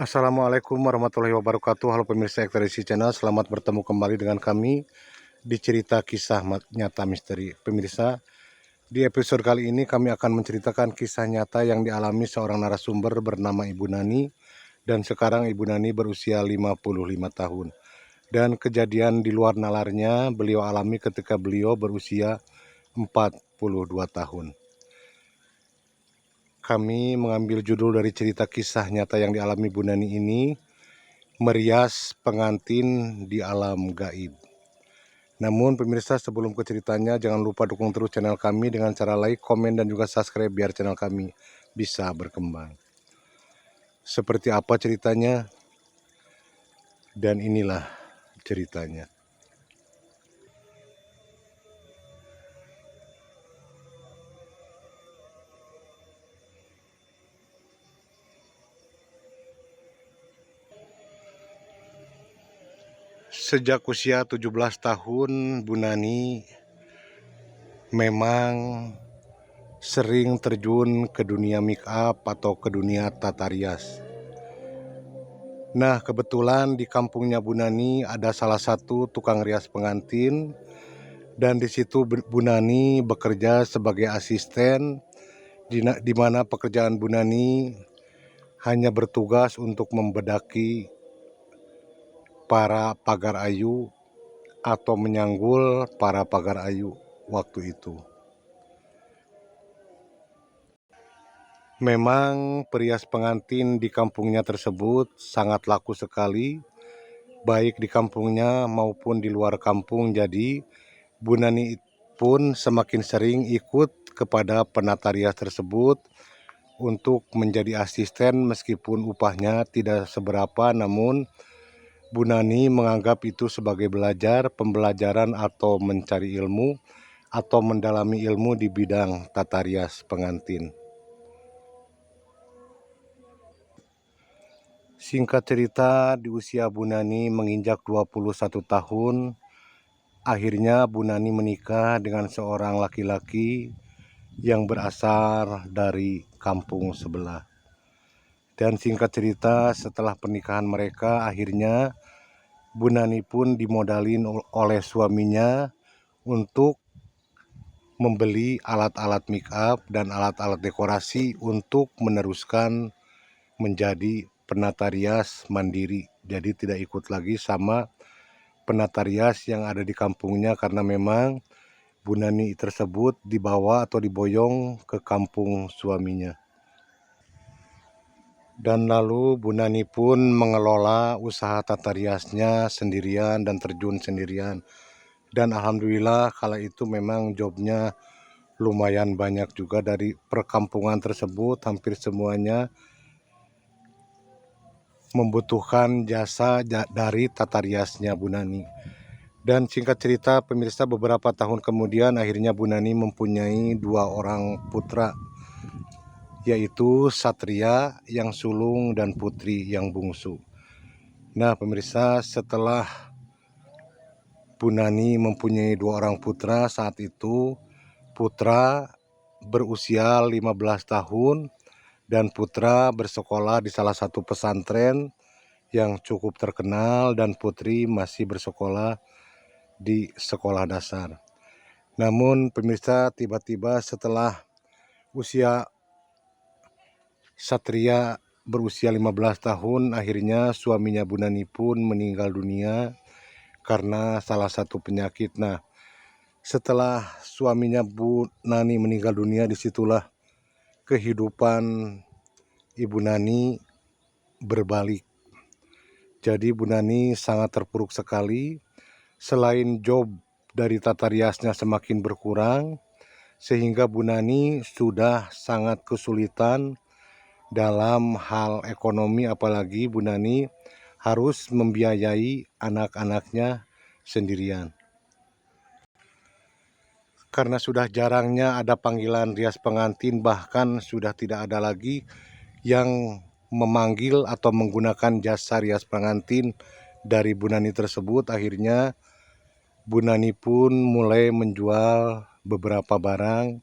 Assalamualaikum warahmatullahi wabarakatuh. Halo pemirsa Ekstresi Channel, selamat bertemu kembali dengan kami di cerita kisah nyata misteri. Pemirsa, di episode kali ini kami akan menceritakan kisah nyata yang dialami seorang narasumber bernama Ibu Nani, dan sekarang Ibu Nani berusia 55 tahun. Dan kejadian di luar nalarnya beliau alami ketika beliau berusia 42 tahun. Kami mengambil judul dari cerita kisah nyata yang dialami Bu Nani ini, Merias Pengantin di Alam Gaib. Namun pemirsa, sebelum ke ceritanya, jangan lupa dukung terus channel kami dengan cara like, komen, dan juga subscribe biar channel kami bisa berkembang. Seperti apa ceritanya? Dan inilah ceritanya. Sejak usia 17 tahun, Bu Nani memang sering terjun ke dunia make up atau ke dunia tata rias. Nah, kebetulan di kampungnya Bu Nani ada salah satu tukang rias pengantin, dan di situ Bu Nani bekerja sebagai asisten, di mana pekerjaan Bu Nani hanya bertugas untuk membedaki para pagar ayu atau menyanggul para pagar ayu waktu itu. Memang perias pengantin di kampungnya tersebut sangat laku sekali, baik di kampungnya maupun di luar kampung. Jadi Bu Nani pun semakin sering ikut kepada penata rias tersebut untuk menjadi asisten, meskipun upahnya tidak seberapa, namun Bu Nani menganggap itu sebagai pembelajaran atau mencari ilmu atau mendalami ilmu di bidang tata rias pengantin. Singkat cerita, di usia Bu Nani menginjak 21 tahun, akhirnya Bu Nani menikah dengan seorang laki-laki yang berasal dari kampung sebelah. Dan singkat cerita, setelah pernikahan mereka, akhirnya Bu Nani pun dimodalin oleh suaminya untuk membeli alat-alat make up dan alat-alat dekorasi untuk meneruskan menjadi penata rias mandiri. Jadi tidak ikut lagi sama penata rias yang ada di kampungnya, karena memang Bu Nani tersebut dibawa atau diboyong ke kampung suaminya. Dan lalu Bu Nani pun mengelola usaha tata riasnya sendirian dan terjun sendirian. Dan alhamdulillah kala itu memang jobnya lumayan banyak juga. Dari perkampungan tersebut hampir semuanya membutuhkan jasa dari tata riasnya Bu Nani. Dan singkat cerita pemirsa, beberapa tahun kemudian akhirnya Bu Nani mempunyai 2 orang putra, yaitu Satria yang sulung dan Putri yang bungsu. Nah pemirsa, setelah Bu Nani mempunyai 2 orang putra, saat itu putra berusia 15 tahun dan putra bersekolah di salah satu pesantren yang cukup terkenal, dan putri masih bersekolah di sekolah dasar. Namun pemirsa, tiba-tiba setelah usia Satria berusia 15 tahun, akhirnya suaminya Bu Nani pun meninggal dunia karena salah satu penyakit. Nah, setelah suaminya Bu Nani meninggal dunia, disitulah kehidupan Ibu Nani berbalik. Jadi Bu Nani sangat terpuruk sekali. Selain job dari tata riasnya semakin berkurang, sehingga Bu Nani sudah sangat kesulitan dalam hal ekonomi, apalagi Bu Nani harus membiayai anak-anaknya sendirian. Karena sudah jarangnya ada panggilan rias pengantin, bahkan sudah tidak ada lagi yang memanggil atau menggunakan jasa rias pengantin dari Bu Nani tersebut. Akhirnya Bu Nani pun mulai menjual beberapa barang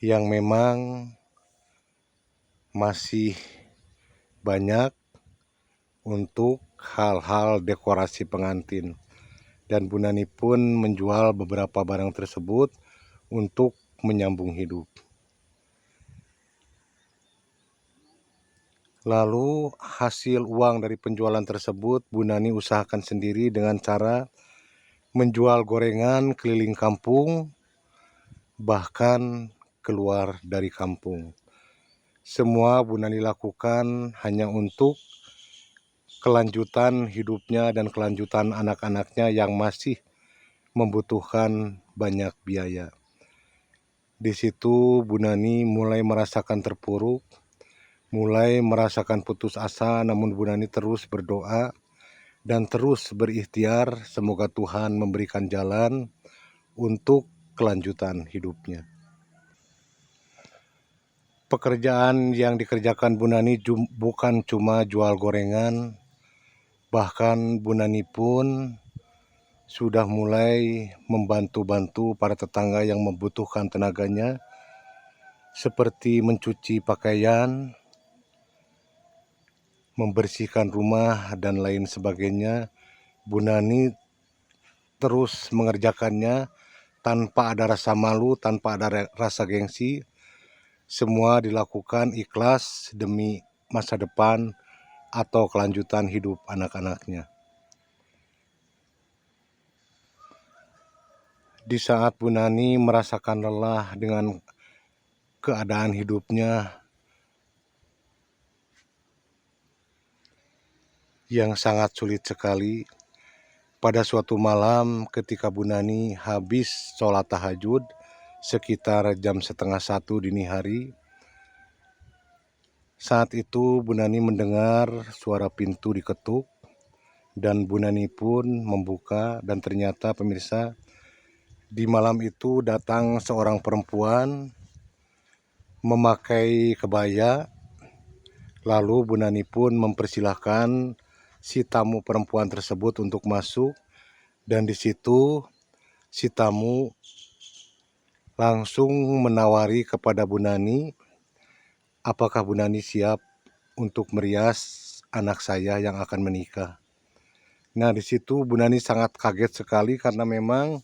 yang memang masih banyak untuk hal-hal dekorasi pengantin. Dan Bu Nani pun menjual beberapa barang tersebut untuk menyambung hidup. Lalu hasil uang dari penjualan tersebut Bu Nani usahakan sendiri dengan cara menjual gorengan keliling kampung, bahkan keluar dari kampung. Semua Bu Nani lakukan hanya untuk kelanjutan hidupnya dan kelanjutan anak-anaknya yang masih membutuhkan banyak biaya. Di situ Bu Nani mulai merasakan terpuruk, mulai merasakan putus asa, namun Bu Nani terus berdoa dan terus berikhtiar semoga Tuhan memberikan jalan untuk kelanjutan hidupnya. Pekerjaan yang dikerjakan Bu Nani bukan cuma jual gorengan, bahkan Bu Nani pun sudah mulai membantu-bantu para tetangga yang membutuhkan tenaganya, seperti mencuci pakaian, membersihkan rumah, dan lain sebagainya. Bu Nani terus mengerjakannya tanpa ada rasa malu, tanpa ada rasa gengsi. Semua dilakukan ikhlas demi masa depan atau kelanjutan hidup anak-anaknya. Di saat Bu Nani merasakan lelah dengan keadaan hidupnya yang sangat sulit sekali, pada suatu malam ketika Bu Nani habis sholat tahajud sekitar jam 12:30 dini hari, saat itu Bu Nani mendengar suara pintu diketuk dan Bu Nani pun membuka, dan ternyata pemirsa, di malam itu datang seorang perempuan memakai kebaya. Lalu Bu Nani pun mempersilahkan si tamu perempuan tersebut untuk masuk, dan di situ si tamu langsung menawari kepada Bu Nani, apakah Bu Nani siap untuk merias anak saya yang akan menikah. Nah, di situ Bu Nani sangat kaget sekali karena memang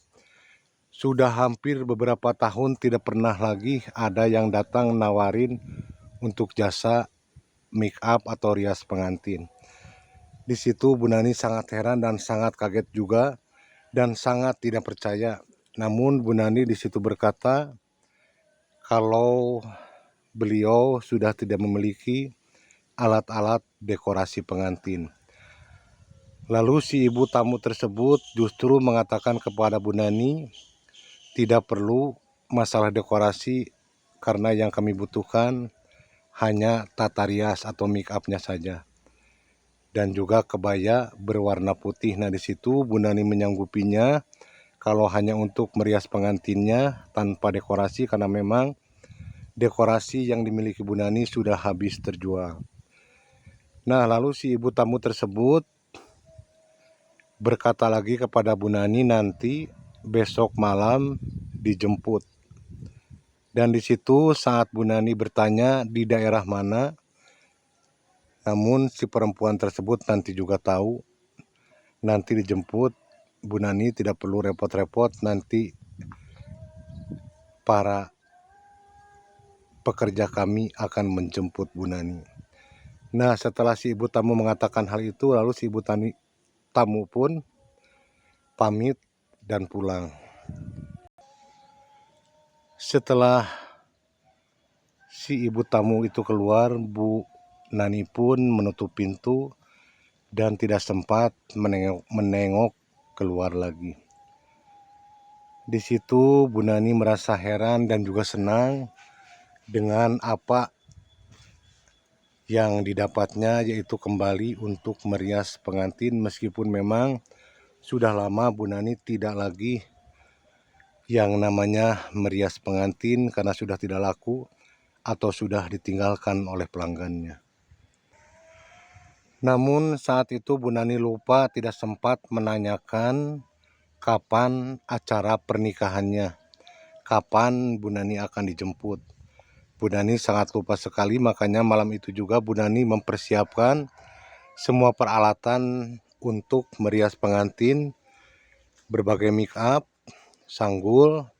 sudah hampir beberapa tahun tidak pernah lagi ada yang datang nawarin untuk jasa make up atau rias pengantin. Di situ Bu Nani sangat heran dan sangat kaget juga dan sangat tidak percaya. Namun Bu Nani di situ berkata kalau beliau sudah tidak memiliki alat-alat dekorasi pengantin. Lalu si ibu tamu tersebut justru mengatakan kepada Bu Nani, tidak perlu masalah dekorasi karena yang kami butuhkan hanya tata rias atau make up-nya saja. Dan juga kebaya berwarna putih. Nah, di situ Bu Nani menyanggupinya kalau hanya untuk merias pengantinnya tanpa dekorasi, karena memang dekorasi yang dimiliki Bu Nani sudah habis terjual. Nah, lalu si ibu tamu tersebut berkata lagi kepada Bu Nani nanti besok malam dijemput. Dan di situ saat Bu Nani bertanya di daerah mana, namun si perempuan tersebut nanti juga tahu nanti dijemput. Bu Nani tidak perlu repot-repot, nanti para pekerja kami akan menjemput Bu Nani. Nah, setelah si ibu tamu mengatakan hal itu, lalu si ibu tamu pun pamit dan pulang. Setelah si ibu tamu itu keluar, Bu Nani pun menutup pintu dan tidak sempat menengok keluar lagi. Di situ Bu Nani merasa heran dan juga senang dengan apa yang didapatnya, yaitu kembali untuk merias pengantin, meskipun memang sudah lama Bu Nani tidak lagi yang namanya merias pengantin karena sudah tidak laku atau sudah ditinggalkan oleh pelanggannya. Namun saat itu Bu Nani lupa tidak sempat menanyakan kapan acara pernikahannya, kapan Bu Nani akan dijemput. Bu Nani sangat lupa sekali, makanya malam itu juga Bu Nani mempersiapkan semua peralatan untuk merias pengantin, berbagai make up, sanggul,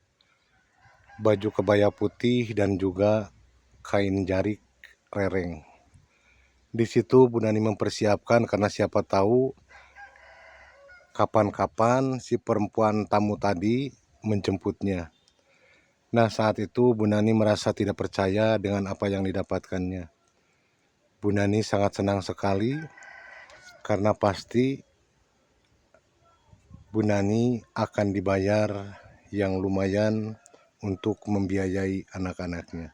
baju kebaya putih, dan juga kain jarik rereng. Di situ Bu Nani mempersiapkan karena siapa tahu kapan-kapan si perempuan tamu tadi menjemputnya. Nah, saat itu Bu Nani merasa tidak percaya dengan apa yang didapatkannya. Bu Nani sangat senang sekali karena pasti Bu Nani akan dibayar yang lumayan untuk membiayai anak-anaknya.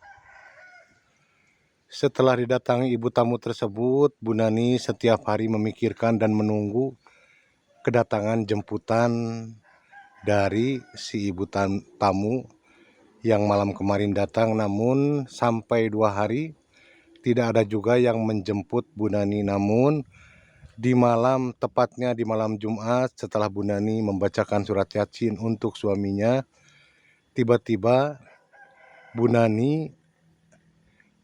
Setelah didatangi ibu tamu tersebut, Bu Nani setiap hari memikirkan dan menunggu kedatangan jemputan dari si ibu tamu yang malam kemarin datang, namun sampai 2 hari tidak ada juga yang menjemput Bu Nani. Namun di malam, tepatnya di malam Jumat, setelah Bu Nani membacakan surat Yasin untuk suaminya, tiba-tiba Bu Nani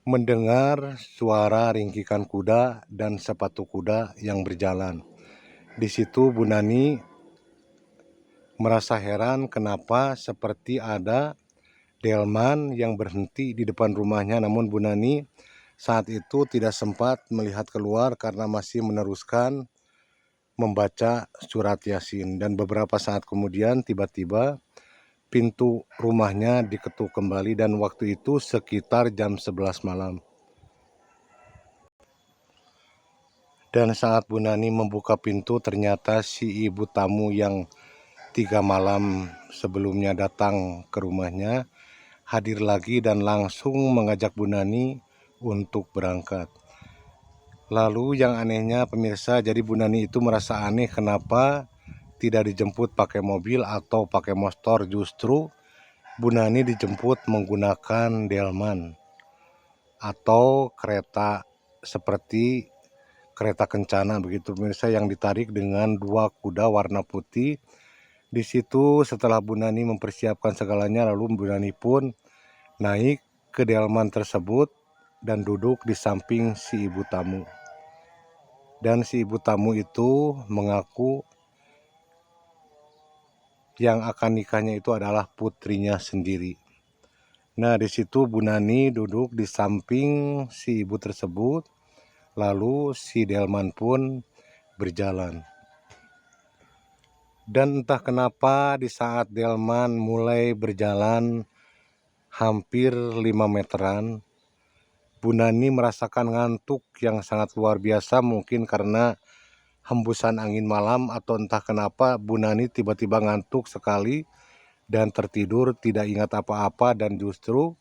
mendengar suara ringkikan kuda dan sepatu kuda yang berjalan. Di situ Bu Nani merasa heran kenapa seperti ada delman yang berhenti di depan rumahnya, namun Bu Nani saat itu tidak sempat melihat keluar karena masih meneruskan membaca surat Yasin. Dan beberapa saat kemudian tiba-tiba pintu rumahnya diketuk kembali, dan waktu itu sekitar jam 11 malam. Dan saat Bu Nani membuka pintu, ternyata si ibu tamu yang 3 malam sebelumnya datang ke rumahnya hadir lagi dan langsung mengajak Bu Nani untuk berangkat. Lalu yang anehnya pemirsa, jadi Bu Nani itu merasa aneh kenapa tidak dijemput pakai mobil atau pakai motor, justru Bu Nani dijemput menggunakan delman atau kereta seperti kereta kencana begitu pemirsa, yang ditarik dengan 2 kuda warna putih. Di situ setelah Bu Nani mempersiapkan segalanya, lalu Bu Nani pun naik ke delman tersebut dan duduk di samping si ibu tamu. Dan si ibu tamu itu mengaku yang akan nikahnya itu adalah putrinya sendiri. Nah, di situ Bu Nani duduk di samping si ibu tersebut, lalu si delman pun berjalan. Dan entah kenapa di saat delman mulai berjalan hampir 5 meteran, Bu Nani merasakan ngantuk yang sangat luar biasa, mungkin karena hembusan angin malam atau entah kenapa Bu Nani tiba-tiba ngantuk sekali dan tertidur, tidak ingat apa-apa. Dan justru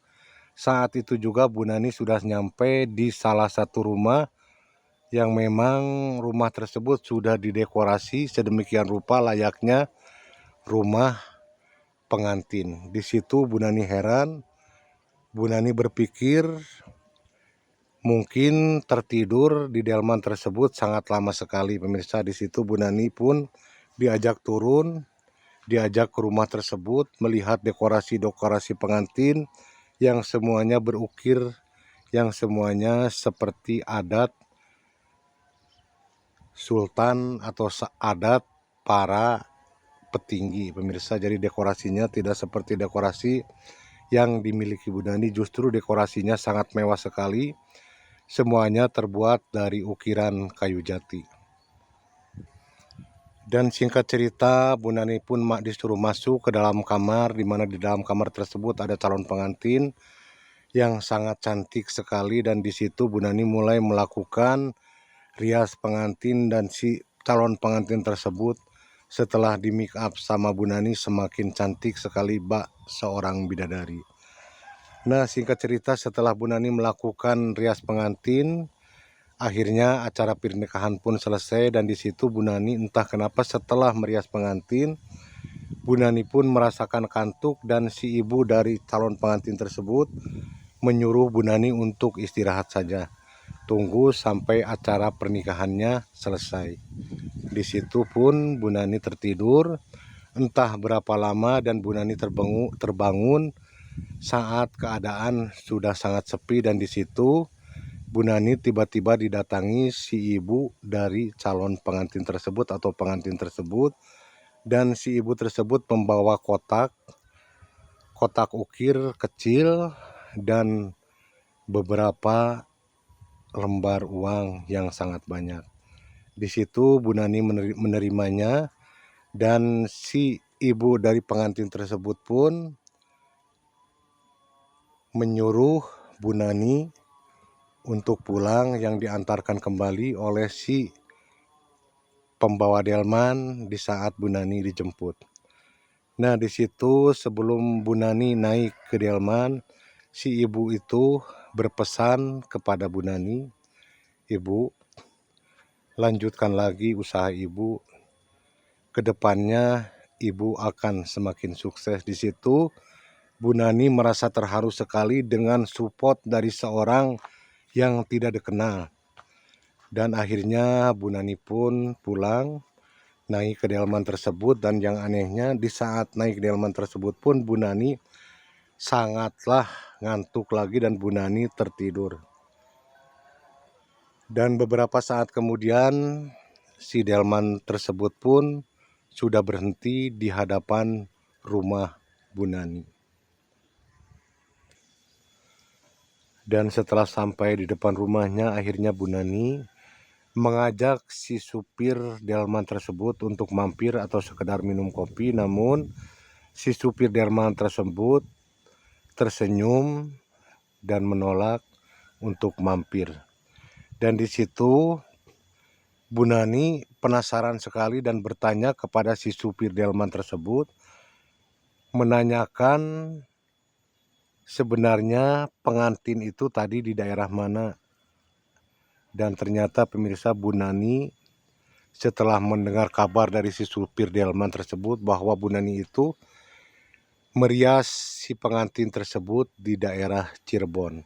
saat itu juga Bu Nani sudah nyampe di salah satu rumah yang memang rumah tersebut sudah didekorasi sedemikian rupa layaknya rumah pengantin. Di situ Bu Nani heran, Bu Nani berpikir mungkin tertidur di delman tersebut sangat lama sekali pemirsa. Di situ Bu Nani pun diajak turun, diajak ke rumah tersebut melihat dekorasi-dekorasi pengantin yang semuanya berukir, yang semuanya seperti adat sultan atau adat para petinggi pemirsa. Jadi dekorasinya tidak seperti dekorasi yang dimiliki Bu Nani, justru dekorasinya sangat mewah sekali. Semuanya terbuat dari ukiran kayu jati. Dan singkat cerita, Bu Nani pun disuruh masuk ke dalam kamar, di mana di dalam kamar tersebut ada calon pengantin yang sangat cantik sekali. Dan di situ Bu Nani mulai melakukan rias pengantin, dan si calon pengantin tersebut setelah di make up sama Bu Nani semakin cantik sekali, bak seorang bidadari. Nah, singkat cerita setelah Bu Nani melakukan rias pengantin, akhirnya acara pernikahan pun selesai. Dan di situ Bu Nani entah kenapa setelah merias pengantin, Bu Nani pun merasakan kantuk, dan si ibu dari calon pengantin tersebut menyuruh Bu Nani untuk istirahat saja. Tunggu sampai acara pernikahannya selesai. Di situ pun Bu Nani tertidur entah berapa lama, dan Bu Nani terbangun saat keadaan sudah sangat sepi, dan di situ Bu Nani tiba-tiba didatangi si ibu dari calon pengantin tersebut atau pengantin tersebut, dan si ibu tersebut membawa kotak ukir kecil dan beberapa lembar uang yang sangat banyak. Di situ Bu Nani menerimanya, dan si ibu dari pengantin tersebut pun menyuruh Bu Nani untuk pulang, yang diantarkan kembali oleh si pembawa delman di saat Bu Nani dijemput. Nah, di situ sebelum Bu Nani naik ke delman, si ibu itu berpesan kepada Bu Nani, "Ibu, lanjutkan lagi usaha ibu. Kedepannya ibu akan semakin sukses." Di situ Bu Nani merasa terharu sekali dengan support dari seorang yang tidak dikenal. Dan akhirnya Bu Nani pun pulang, naik ke delman tersebut, dan yang anehnya di saat naik delman tersebut pun Bu Nani sangatlah ngantuk lagi dan Bu Nani tertidur. Dan beberapa saat kemudian si delman tersebut pun sudah berhenti di hadapan rumah Bu Nani. Dan setelah sampai di depan rumahnya, akhirnya Bu Nani mengajak si supir delman tersebut untuk mampir atau sekedar minum kopi. Namun si supir delman tersebut tersenyum dan menolak untuk mampir. Dan di situ Bu Nani penasaran sekali dan bertanya kepada si supir delman tersebut, menanyakan sebenarnya pengantin itu tadi di daerah mana. Dan ternyata pemirsa, Bu Nani setelah mendengar kabar dari si supir delman tersebut bahwa Bu Nani itu merias si pengantin tersebut di daerah Cirebon.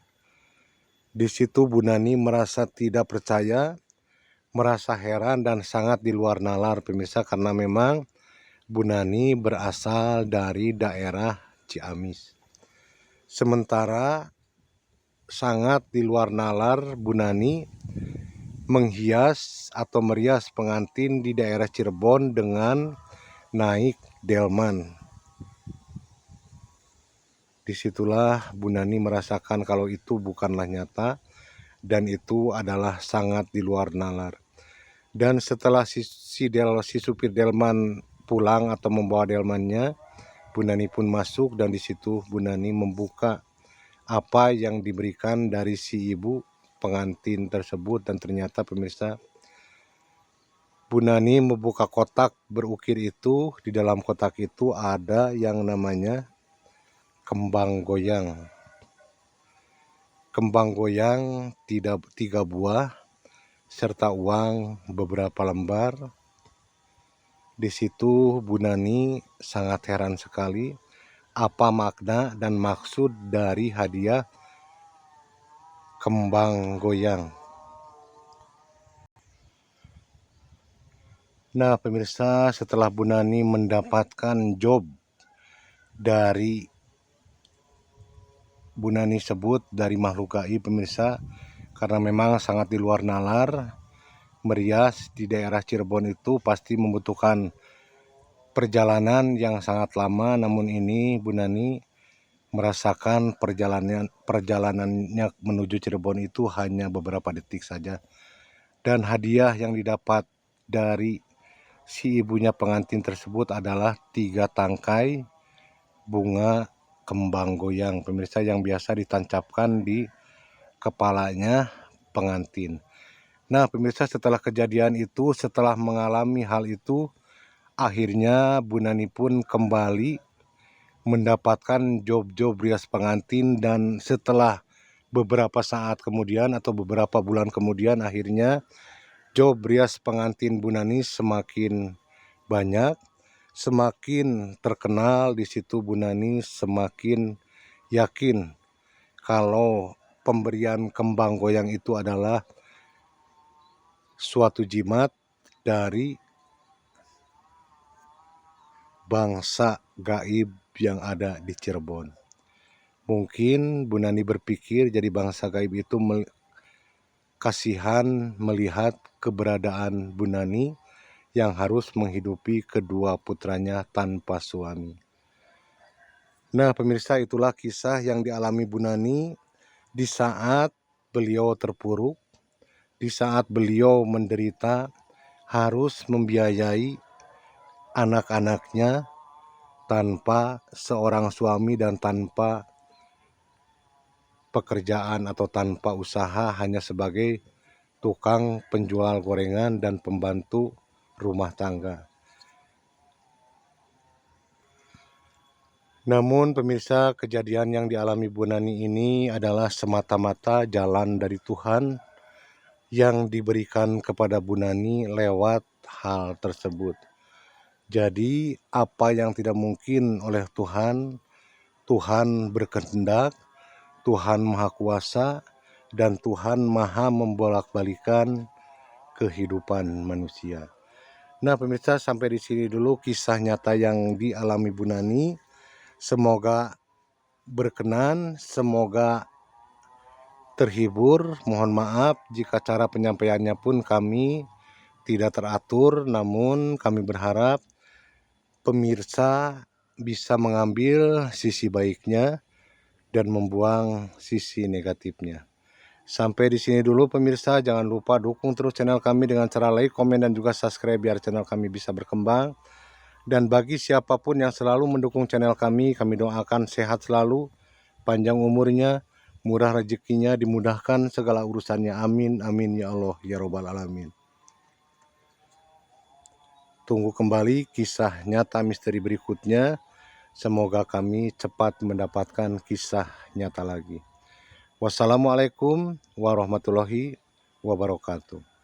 Di situ Bu Nani merasa tidak percaya, merasa heran dan sangat di luar nalar pemirsa, karena memang Bu Nani berasal dari daerah Ciamis. Sementara sangat di luar nalar Bu Nani menghias atau merias pengantin di daerah Cirebon dengan naik delman. Disitulah Bu Nani merasakan kalau itu bukanlah nyata dan itu adalah sangat di luar nalar. Dan setelah si supir delman pulang atau membawa delmannya, Bu Nani pun masuk, dan di situ Bu Nani membuka apa yang diberikan dari si ibu pengantin tersebut. Dan ternyata pemirsa, Bu Nani membuka kotak berukir itu. Di dalam kotak itu ada yang namanya kembang goyang. Kembang goyang 3 buah serta uang beberapa lembar. Di situ Bu Nani sangat heran sekali apa makna dan maksud dari hadiah kembang goyang. Nah pemirsa, setelah Bu Nani mendapatkan job dari Bu Nani sebut dari makhluk gaib pemirsa, karena memang sangat di luar nalar, merias di daerah Cirebon itu pasti membutuhkan perjalanan yang sangat lama. Namun ini Bu Nani merasakan perjalanannya menuju Cirebon itu hanya beberapa detik saja. Dan hadiah yang didapat dari si ibunya pengantin tersebut adalah 3 tangkai bunga kembang goyang pemirsa, yang biasa ditancapkan di kepalanya pengantin. Nah pemirsa, setelah kejadian itu, setelah mengalami hal itu, akhirnya Bu Nani pun kembali mendapatkan job rias pengantin. Dan setelah beberapa saat kemudian atau beberapa bulan kemudian, akhirnya job rias pengantin Bu Nani semakin banyak, semakin terkenal. Di situ Bu Nani semakin yakin kalau pemberian kembang goyang itu adalah suatu jimat dari bangsa gaib yang ada di Cirebon. Mungkin Bu Nani berpikir jadi bangsa gaib itu kasihan melihat keberadaan Bu Nani yang harus menghidupi kedua putranya tanpa suami. Nah pemirsa, itulah kisah yang dialami Bu Nani di saat beliau terpuruk, di saat beliau menderita, harus membiayai anak-anaknya tanpa seorang suami dan tanpa pekerjaan atau tanpa usaha, hanya sebagai tukang penjual gorengan dan pembantu rumah tangga. Namun pemirsa, kejadian yang dialami Bu Nani ini adalah semata-mata jalan dari Tuhan yang diberikan kepada Bu Nani lewat hal tersebut. Jadi apa yang tidak mungkin oleh Tuhan, Tuhan berkehendak, Tuhan Maha Kuasa, dan Tuhan Maha membolak-balikan kehidupan manusia. Nah pemirsa, sampai di sini dulu kisah nyata yang dialami Bu Nani. Semoga berkenan, semoga terhibur. Mohon maaf jika cara penyampaiannya pun kami tidak teratur, namun kami berharap pemirsa bisa mengambil sisi baiknya dan membuang sisi negatifnya. Sampai di sini dulu pemirsa, jangan lupa dukung terus channel kami dengan cara like, komen, dan juga subscribe biar channel kami bisa berkembang. Dan bagi siapapun yang selalu mendukung channel kami doakan sehat selalu, panjang umurnya, murah rezekinya, dimudahkan segala urusannya. Amin, amin ya Allah ya Robbal Alamin. Tunggu kembali kisah nyata misteri berikutnya. Semoga kami cepat mendapatkan kisah nyata lagi. Wassalamualaikum warahmatullahi wabarakatuh.